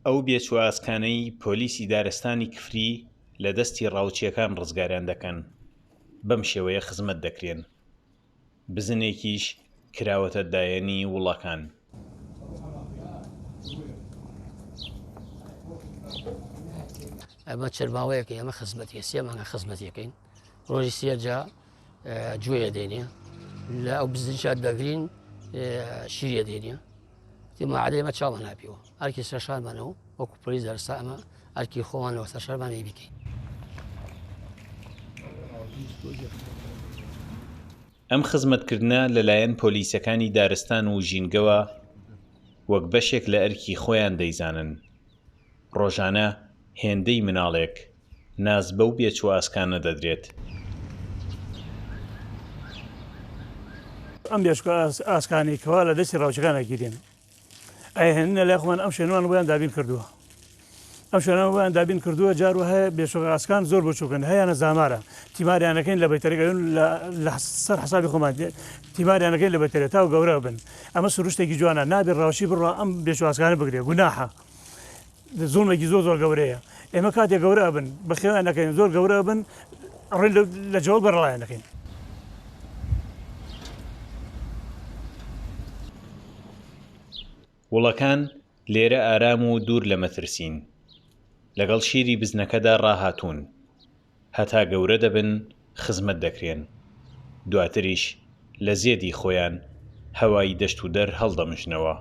ئەو بێچوازکانەی پۆلیسی دارستانی کفری لە دەستی ڕاوچیەکان ڕزگاریان دەکەن، بەم شێوەیە خزمەت دەکرێن. بزنێکیش کراوەتە دایەنی وڵەکان. ئەمە چرماوەیەکە، ئەمە خزمەتی سێ مانگە خزمەتیەکەین، ڕۆژی سێجا گوێیە دێنێ لە ئەو بزنشات دەگرین شیرە دێنێ تیماعادە ئێمە چاوان ناپیەوە هەرکی سەرشارمانەوە وەکو پۆلیس دەرسا ئەمە هەرکی خۆمانەوە سەرشارمانەی بکەین. ئەم خزمەتکردنە لەلایەن پۆلیسەکانی دارستان و ژینگەوە وەک بەشێک لە ئەرکی خۆیان دەیزانن. ڕۆژانە هێندەی مناڵێک ناز بەو بێچوازکانە دەدرێت. ئەم ئاسکانی کەوا لە دەستی ڕاوچەکانە گیرێن ئەهێنە لای خۆمان ئەم شوێنوان بۆیان دابین کردووە. ئەم شوێنە بۆیان دابین کردووە جار هەیە بێشۆئاسکان زۆر بچووکن هەیەە زامارە تیماریانەکەین لە بەتەرەکەون لە سەر حسابی خۆمان تیماریانەکەین لە بەتەرە تا و گەورە بن. ئەمە سروشتێکی جوانە نابێت ڕاوشی بڕە ئەم بێشوازکانە بگرێ گوناحە زوڵمێکی زۆر گەورەیە. ئێمە کاتێک گەورە بن بەخێوانەکەین زۆر گەورە بن ڕێ لە جەوڵ بەڕڵایەنەکەین. وڵەکان لێرە ئارام و دوور لە مەترسین، لەگەڵ شیری بزنەکەدا ڕاهاتوون، هەتا گەورە دەبن خزمەت دەکرێن، دواتریش لە زێدی خۆیان هەوای دەشت و دەر هەڵدەمژنەوە.